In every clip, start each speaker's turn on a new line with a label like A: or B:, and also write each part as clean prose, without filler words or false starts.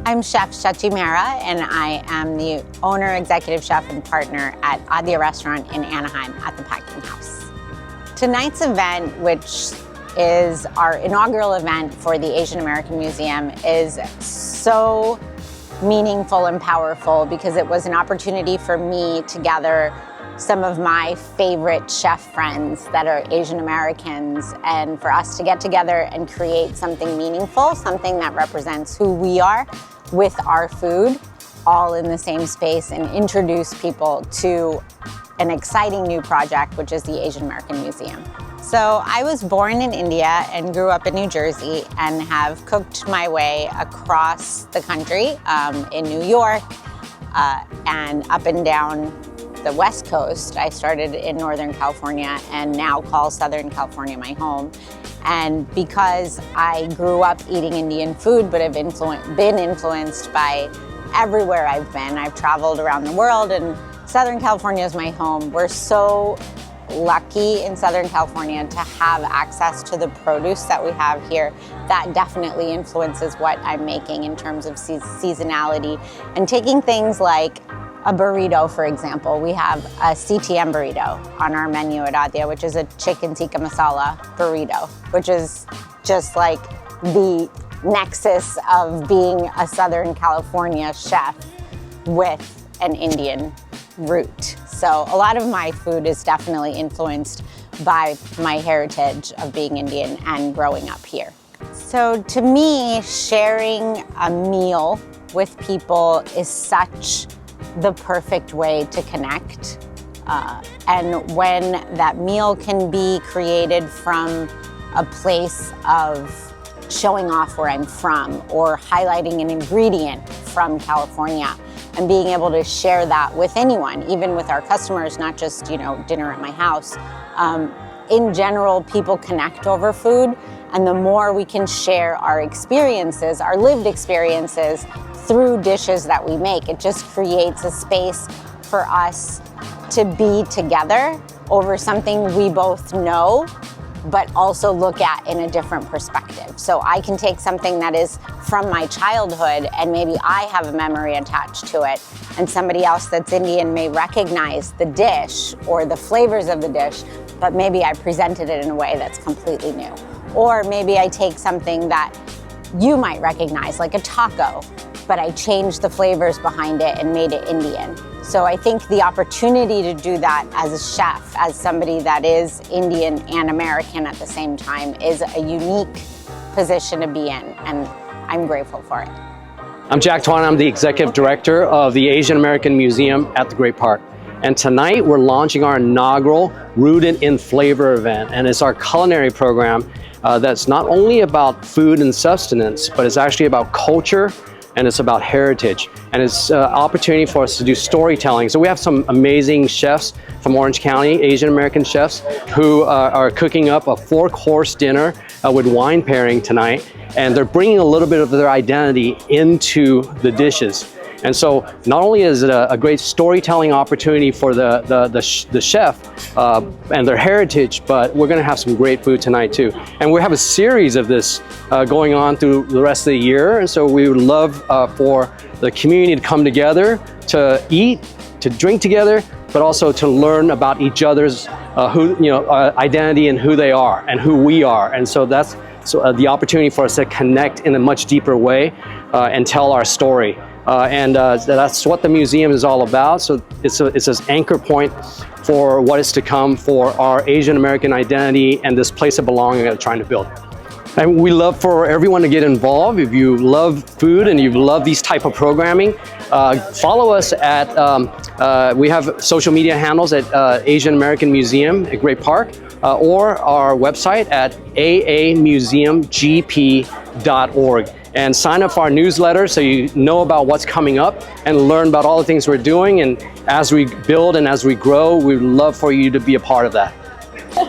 A: I'm Chef Shachi Mehra, and I am the owner, executive chef, and partner at Adya restaurant in Anaheim at the Packing House. Tonight's event, which is our inaugural event for the Asian American Museum, is so meaningful and powerful because it was an opportunity for me to gather some of my favorite chef friends that are Asian Americans, and for us to get together and create something meaningful, something that represents who we are with our food, all in the same space, and introduce people to an exciting new project, which is the Asian American Museum. So I was born in India and grew up in New Jersey and have cooked my way across the country in New York and up and down the West Coast. I started in Northern California and now call Southern California my home. And because I grew up eating Indian food but have been influenced by everywhere I've been, I've traveled around the world, and Southern California is my home. We're so lucky in Southern California to have access to the produce that we have here. That definitely influences what I'm making in terms of seasonality. And taking things like a burrito, for example. We have a CTM burrito on our menu at Adya, which is a chicken tikka masala burrito, which is just like the nexus of being a Southern California chef with an Indian root. So a lot of my food is definitely influenced by my heritage of being Indian and growing up here. So to me, sharing a meal with people is such the perfect way to connect. And when that meal can be created from a place of showing off where I'm from or highlighting an ingredient from California and being able to share that with anyone, even with our customers, not just, dinner at my house. In general, people connect over food, and the more we can share our experiences, our lived experiences, through dishes that we make, it just creates a space for us to be together over something we both know, but also look at in a different perspective. So I can take something that is from my childhood and maybe I have a memory attached to it, and somebody else that's Indian may recognize the dish or the flavors of the dish, but maybe I presented it in a way that's completely new. Or maybe I take something that you might recognize, like a taco, but I changed the flavors behind it and made it Indian. So I think the opportunity to do that as a chef, as somebody that is Indian and American at the same time, is a unique position to be in, and I'm grateful for it.
B: I'm Jack Toan. I'm the Executive Director of the Asian American Museum at the Great Park. And tonight we're launching our inaugural Rooted in Flavor event, and it's our culinary program that's not only about food and sustenance, but it's actually about culture, and it's about heritage, and it's an opportunity for us to do storytelling. So we have some amazing chefs from Orange County, Asian American chefs, who are cooking up a 4-course dinner with wine pairing tonight, and they're bringing a little bit of their identity into the dishes. And so not only is it a great storytelling opportunity for the chef and their heritage, but we're gonna have some great food tonight too. And we have a series of this going on through the rest of the year. And so we would love for the community to come together to eat, to drink together, but also to learn about each other's identity and who they are and who we are. And so that's the opportunity for us to connect in a much deeper way and tell our story. That's what the museum is all about. So it's this anchor point for what is to come for our Asian American identity and this place of belonging that we're trying to build. And we love for everyone to get involved. If you love food and you love these type of programming, follow us at, we have social media handles at Asian American Museum at Great Park, or our website at AAMGP.org. And sign up for our newsletter so you know about what's coming up and learn about all the things we're doing. And as we build and as we grow, we'd love for you to be a part of that.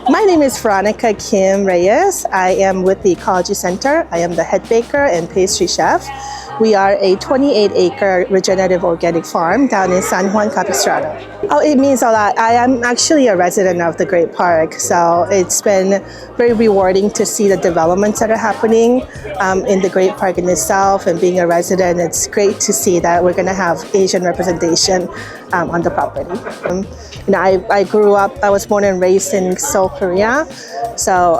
C: My name is Veronica Reyes. I am with the Ecology Center. I am the head baker and pastry chef. We are a 28-acre regenerative organic farm down in San Juan Capistrano. Oh, it means a lot. I am actually a resident of the Great Park, so it's been very rewarding to see the developments that are happening in the Great Park in itself. And being a resident, it's great to see that we're going to have Asian representation on the property. I grew up, I was born and raised in Seoul, Korea. So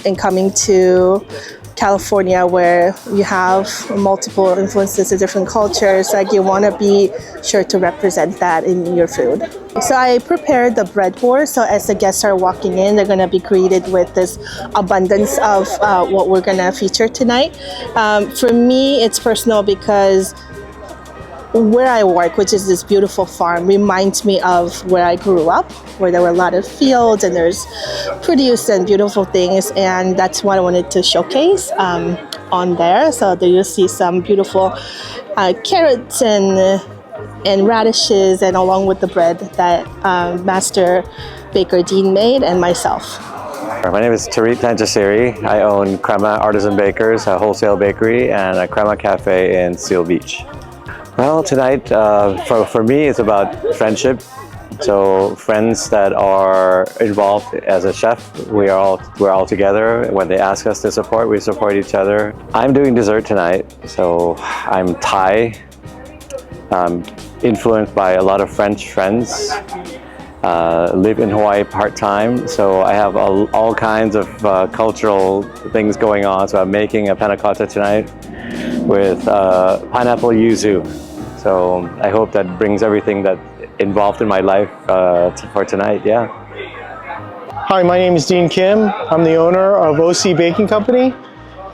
C: in coming to California, where you have multiple influences of different cultures, like you want to be sure to represent that in your food. So I prepared the bread board, so as the guests are walking in, they're going to be greeted with this abundance of what we're going to feature tonight. For me, it's personal because where I work, which is this beautiful farm, reminds me of where I grew up, where there were a lot of fields and there's produce and beautiful things, and that's what I wanted to showcase on there. So there you'll see some beautiful carrots and radishes, and along with the bread that Master Baker Dean made, and myself.
D: My name is Tarit Tanjasiri. I own Crema Artisan Bakers, a wholesale bakery, and a Crema Café in Seal Beach. Well, tonight for me it's about friendship. So friends that are involved as a chef, we're all together. When they ask us to support, we support each other. I'm doing dessert tonight, so I'm Thai, influenced by a lot of French friends. Live in Hawaii part-time, so I have all kinds of cultural things going on. So I'm making a panna cotta tonight with pineapple yuzu. So I hope that brings everything that involved in my life for tonight, yeah.
E: Hi, my name is Dean Kim. I'm the owner of OC Baking Company,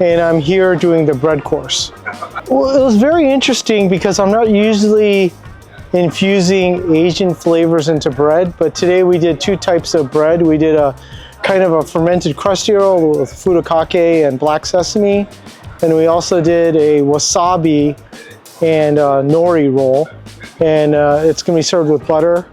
E: and I'm here doing the bread course. Well, it was very interesting because I'm not usually infusing Asian flavors into bread, but today we did two types of bread. We did a kind of a fermented crusty roll with furikake and black sesame, and we also did a wasabi and nori roll, and it's going to be served with butter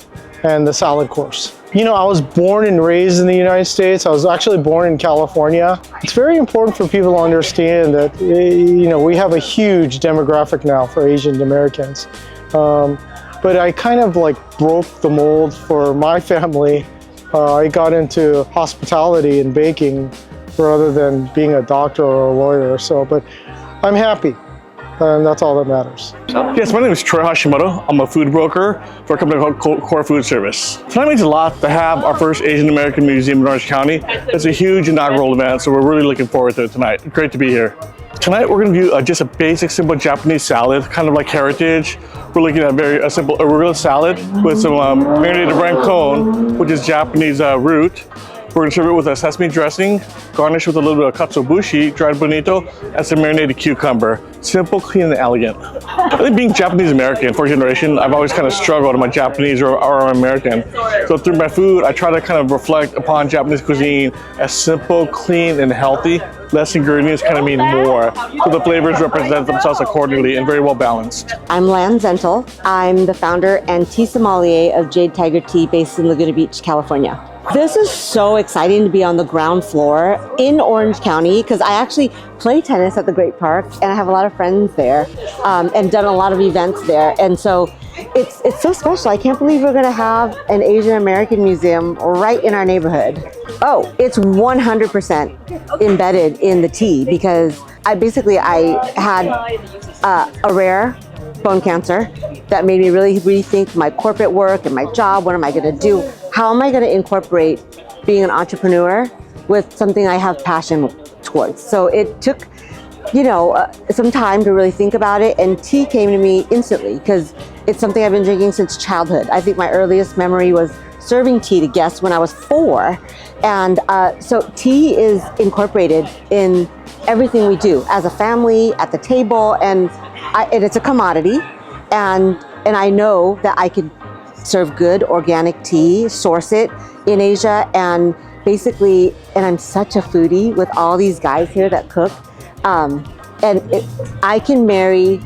E: and the salad course. You know, I was born and raised in the United States. I was actually born in California. It's very important for people to understand that, you know, we have a huge demographic now for Asian Americans. But I kind of like broke the mold for my family. I got into hospitality and baking rather than being a doctor or a lawyer or so, but I'm happy. And that's all that matters.
F: Yes, my name is Troy Hashimoto. I'm a food broker for a company called Core Food Service. Tonight means a lot to have our first Asian American Museum in Orange County. It's a huge inaugural event, so we're really looking forward to it tonight. Great to be here. Tonight we're going to do just a basic, simple Japanese salad, kind of like heritage. We're looking at a simple arugula salad with some marinated brine cone, which is Japanese root. We're going to serve it with a sesame dressing, garnished with a little bit of katsuobushi, dried bonito, and some marinated cucumber. Simple, clean, and elegant. I think being Japanese American, fourth generation, I've always kind of struggled. Am I Japanese or I'm American? So through my food, I try to kind of reflect upon Japanese cuisine as simple, clean, and healthy. Less ingredients kind of mean more. So the flavors represent themselves accordingly and very well balanced.
G: I'm Lan Zentil. I'm the founder and tea sommelier of Jade Tiger Tea based in Laguna Beach, California. This is so exciting to be on the ground floor in Orange County because I actually play tennis at the Great Park and I have a lot of friends there and done a lot of events there. And so it's so special. I can't believe we're going to have an Asian American museum right in our neighborhood. Oh, it's 100% embedded in the tea because I had a rare bone cancer that made me really rethink my corporate work and my job. What am I going to do? How am I going to incorporate being an entrepreneur with something I have passion towards? So it took, you know, some time to really think about it, and tea came to me instantly because it's something I've been drinking since childhood. I think my earliest memory was serving tea to guests when I was 4, and so tea is incorporated in everything we do as a family, at the table, and it's a commodity, and I know that I could serve good organic tea, source it in Asia, and basically, and I'm such a foodie with all these guys here that cook, I can marry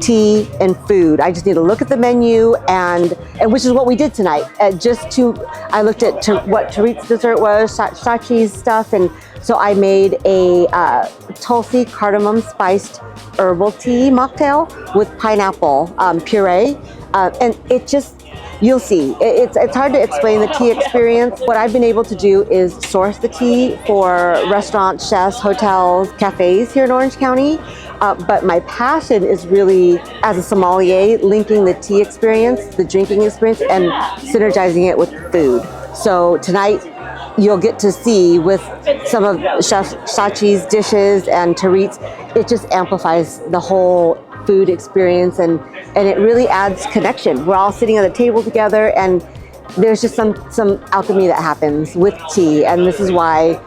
G: tea, and food. I just need to look at the menu, and which is what we did tonight. I looked at what Tarit's dessert was, Shachi's stuff, and so I made a Tulsi cardamom spiced herbal tea mocktail with pineapple puree, and it just, you'll see, it's hard to explain the tea experience. What I've been able to do is source the tea for restaurants, chefs, hotels, cafes here in Orange County. But my passion is really, as a sommelier, linking the tea experience, the drinking experience, and synergizing it with food. So tonight, you'll get to see with some of Chef Shachi's dishes and Tarit's, it just amplifies the whole food experience, and it really adds connection. We're all sitting at a table together, and there's just some alchemy that happens with tea, and this is why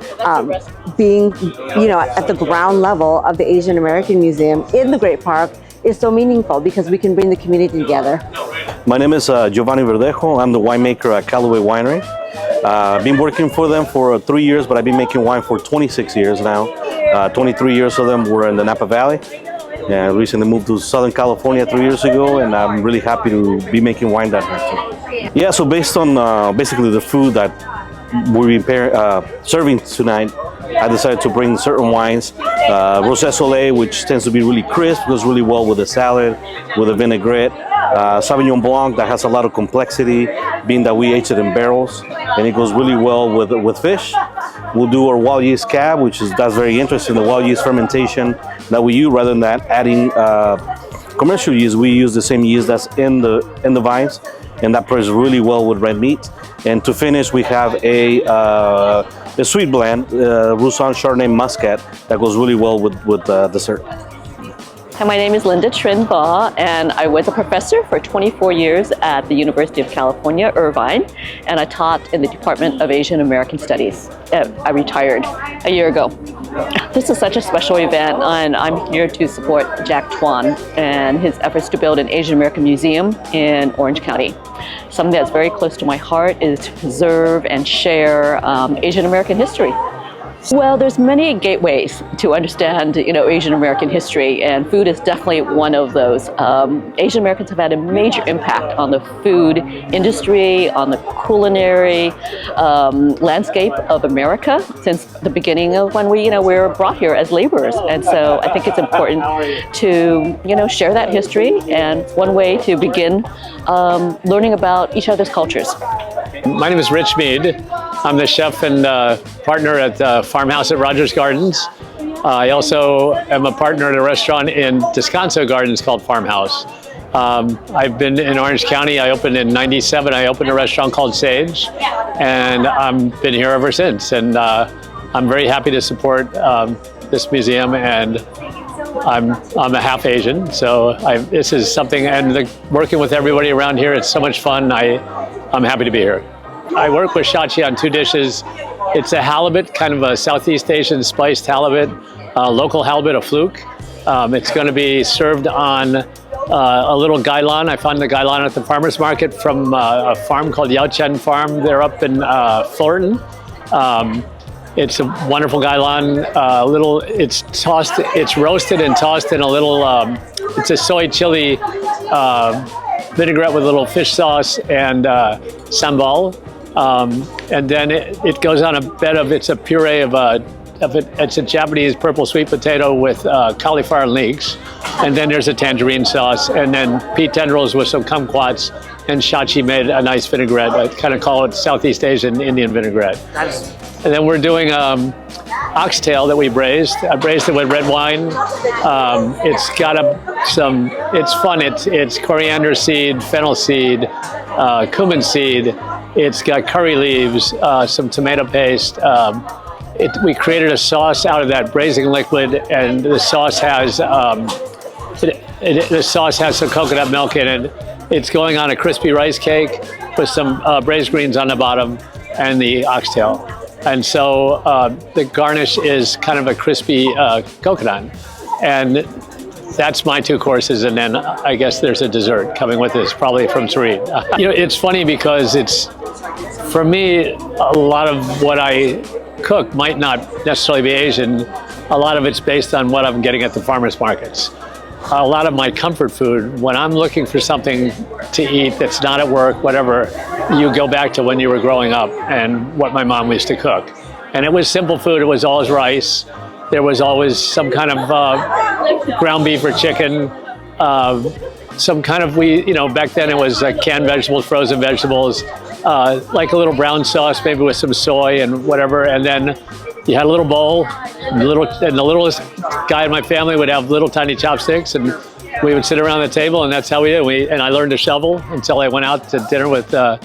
G: being, at the ground level of the Asian American Museum in the Great Park is so meaningful, because we can bring the community together.
H: My name is Giovanni Verdejo. I'm the winemaker at Callaway Winery. I've been working for them for 3 years, but I've been making wine for 26 years now. 23 years of them were in the Napa Valley. I recently moved to Southern California 3 years ago, and I'm really happy to be making wine down here too. Yeah, so based on basically the food that we're serving tonight, I decided to bring certain wines. Rosé Soleil, which tends to be really crisp, goes really well with a salad, with a vinaigrette. Sauvignon Blanc, that has a lot of complexity, being that we aged it in barrels, and it goes really well with fish. We'll do our wild yeast cab, that's very interesting, the wild yeast fermentation that we use. Rather than adding commercial yeast, we use the same yeast that's in the vines, and that pairs really well with red meat. And to finish, we have a sweet blend, Roussanne Chardonnay Muscat, that goes really well with dessert.
I: Hi, my name is Linda Trinh, and I was a professor for 24 years at the University of California, Irvine, and I taught in the Department of Asian American Studies. I retired a year ago. This is such a special event, and I'm here to support Jack Toan and his efforts to build an Asian American museum in Orange County. Something that's very close to my heart is to preserve and share Asian American history. Well, there's many gateways to understand, Asian American history, and food is definitely one of those. Asian Americans have had a major impact on the food industry, on the culinary landscape of America since the beginning of when we were brought here as laborers. And so I think it's important to, share that history, and one way to begin learning about each other's cultures.
J: My name is Rich Mead. I'm the chef and partner at Farmhouse at Rogers Gardens. I also am a partner at a restaurant in Descanso Gardens called Farmhouse. I've been in Orange County. I opened in '97. I opened a restaurant called Sage, and I've been here ever since. And I'm very happy to support this museum, and I'm a half Asian, so this is something, and working with everybody around here, it's so much fun. I'm happy to be here. I work with Shachi on 2 dishes. It's a halibut, kind of a Southeast Asian spiced halibut, local halibut, a fluke. It's going to be served on a little gailan. I found the gailan at the farmer's market from a farm called Yaochen Farm. They're up in Fullerton. It's a wonderful gailan. It's roasted and tossed in a little, it's a soy chili vinaigrette with a little fish sauce and sambal. And then it goes on a bed of, it's a puree it's a Japanese purple sweet potato with cauliflower and leeks. And then there's a tangerine sauce, and then pea tendrils with some kumquats, and Shachi made a nice vinaigrette. I kind of call it Southeast Asian Indian vinaigrette. And then we're doing oxtail that we braised. I braised it with red wine. It's got it's fun. It's coriander seed, fennel seed, cumin seed. It's got curry leaves, some tomato paste. We created a sauce out of that braising liquid, and the sauce has some coconut milk in it. It's going on a crispy rice cake with some braised greens on the bottom and the oxtail. And so the garnish is kind of a crispy coconut. And that's my 2 courses, and then I guess there's a dessert coming with this, probably from Tarit. It's funny because for me, a lot of what I cook might not necessarily be Asian. A lot of it's based on what I'm getting at the farmers markets. a lot of my comfort food, when I'm looking for something to eat that's not at work, whatever, you go back to when you were growing up and what my mom used to cook. And it was simple food. It was always rice. There was always some kind of ground beef or chicken. Some kind of, back then it was canned vegetables, frozen vegetables, like a little brown sauce, maybe with some soy and whatever. And then you had a little bowl, and the littlest guy in my family would have little tiny chopsticks, and we would sit around the table, and that's how we did. And I learned to shovel until I went out to dinner with a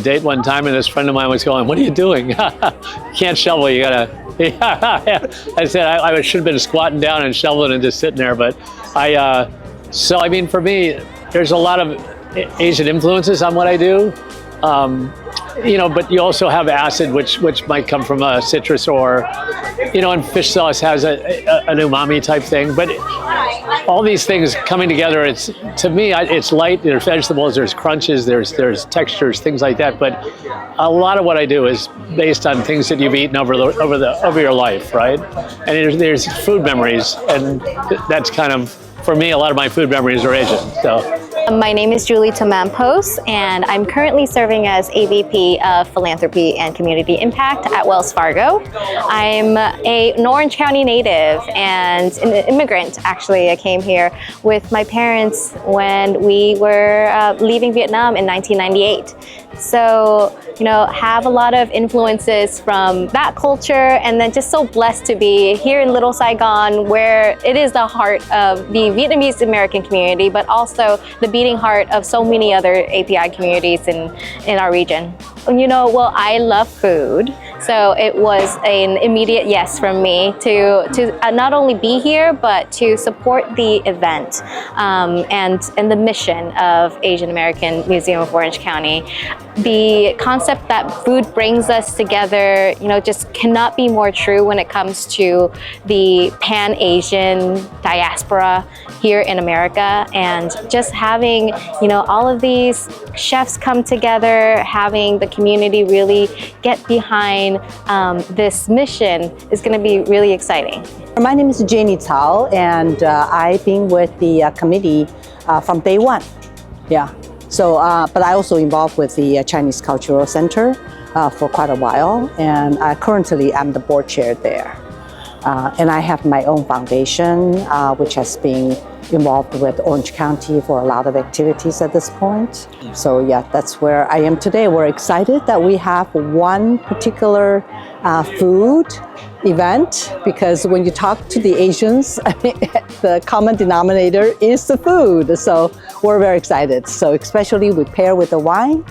J: date one time, and this friend of mine was going, "What are you doing? You can't shovel, you gotta..." I said I should have been squatting down and shoveling and just sitting there, but so I mean, for me, there's a lot of Asian influences on what I do. But you also have acid, which might come from a citrus, or, and fish sauce has an umami type thing. But all these things coming together, to me, it's light. There's vegetables, there's crunches, there's textures, things like that. But a lot of what I do is based on things that you've eaten over your life, right? And there's food memories, and that's kind of, for me, a lot of my food memories are Asian. So.
K: My name is Julie Tomanpos, and I'm currently serving as AVP of Philanthropy and Community Impact at Wells Fargo. I'm an Orange County native and an immigrant, actually. I came here with my parents when we were leaving Vietnam in 1998. So, have a lot of influences from that culture, and then just so blessed to be here in Little Saigon, where it is the heart of the Vietnamese American community, but also the beating heart of so many other API communities in our region. Well, I love food, so it was an immediate yes from me to not only be here, but to support the event and the mission of Asian American Museum of Orange County. The concept that food brings us together, just cannot be more true when it comes to the Pan-Asian diaspora here in America, and just having, all of these chefs come together, having the community really get behind this mission is going to be really exciting.
L: My name is Jenny Cao, and I've been with the committee from day one. Yeah. So, but I also involved with the Chinese Cultural Center for quite a while, and currently I'm the board chair there. And I have my own foundation, which has been involved with Orange County for a lot of activities at this point. So yeah, that's where I am today. We're excited that we have one particular food event, because when you talk to the Asians, the common denominator is the food. So we're very excited. So especially we pair with the wine,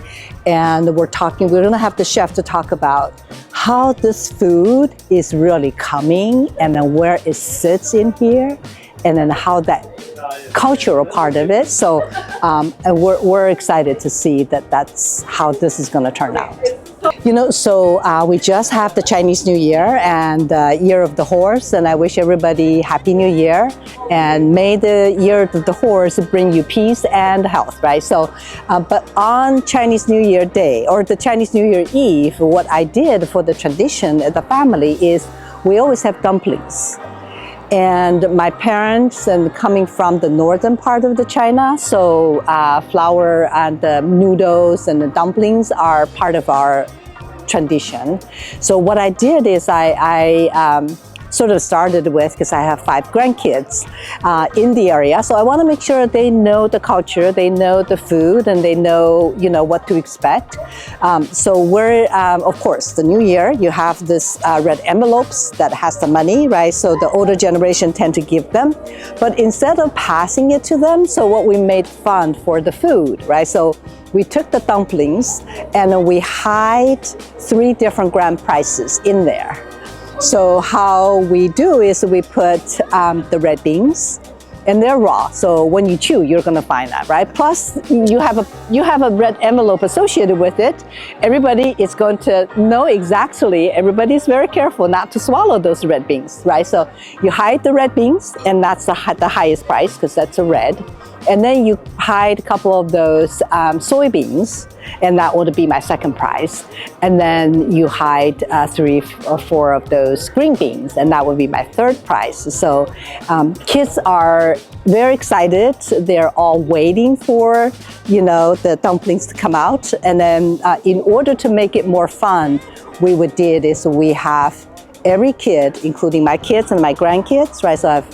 L: and we're gonna have the chef to talk about how this food is really coming, and then where it sits in here, and then how that cultural part of it. So and we're excited to see that's how this is going to turn out. So we just have the Chinese New Year and Year of the Horse, and I wish everybody Happy New Year, and may the Year of the Horse bring you peace and health, right? So, but on Chinese New Year Day or the Chinese New Year Eve, what I did for the tradition of the family is we always have dumplings. And my parents, and coming from the northern part of the China, so flour and the noodles and the dumplings are part of our tradition. So what I did is I sort of started with, because I have 5 grandkids in the area, so I want to make sure they know the culture, they know the food, and they know what to expect. So we're of course, the new year, you have this red envelopes that has the money, right? So the older generation tend to give them, but instead of passing it to them, so what we made fun for the food, right? So we took the dumplings and we hide 3 different grand prizes in there. So how we do is we put the red beans, and they're raw. So when you chew, you're gonna find that, right? Plus, you have a red envelope associated with it. Everybody is going to know exactly. Everybody's very careful not to swallow those red beans, right? So you hide the red beans, and that's the highest price, because that's a red. And then you hide a couple of those soybeans, and that would be my second prize. And then you hide 3 or 4 of those green beans, and that would be my third prize. So kids are very excited. They're all waiting for, the dumplings to come out. And then in order to make it more fun, we did is we have every kid, including my kids and my grandkids, right? So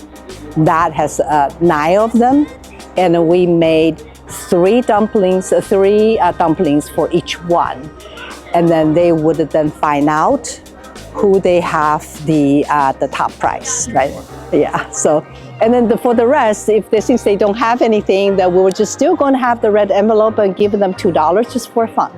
L: that has 9 of them. And we made 3 dumplings for each one. And then they would then find out who they have the top prize, right? Yeah, so, and then for the rest, since they don't have anything, then we were just still going to have the red envelope and give them $2 just for fun.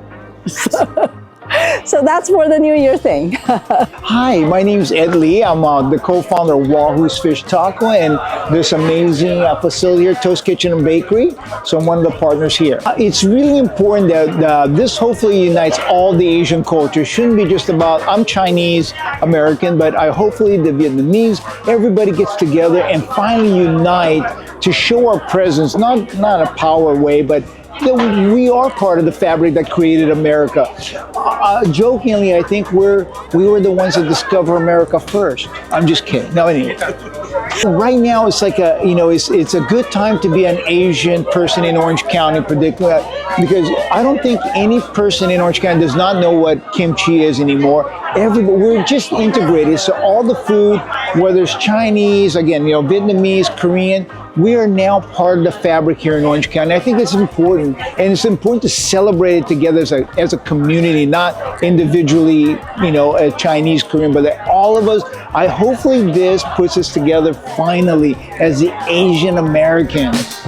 L: So that's for the New Year thing.
M: Hi, my name is Ed Lee. I'm the co-founder of Wahoo's Fish Taco and this amazing facility here, Toast Kitchen and Bakery. So I'm one of the partners here. It's really important that this hopefully unites all the Asian culture. It shouldn't be just about, I'm Chinese American, but hopefully the Vietnamese, everybody gets together and finally unite to show our presence, not a power way, but we are part of the fabric that created America. Jokingly, I think we were the ones that discovered America first. I'm just kidding. No, anyway. Right now, it's like it's a good time to be an Asian person in Orange County, particularly because I don't think any person in Orange County does not know what kimchi is anymore. We're just integrated. So all the food, whether it's Chinese, again, Vietnamese, Korean, we are now part of the fabric here in Orange County. I think it's important, and it's important to celebrate it together as a community, not individually, a Chinese, Korean, but that all of us. Hopefully this puts us together finally as the Asian Americans.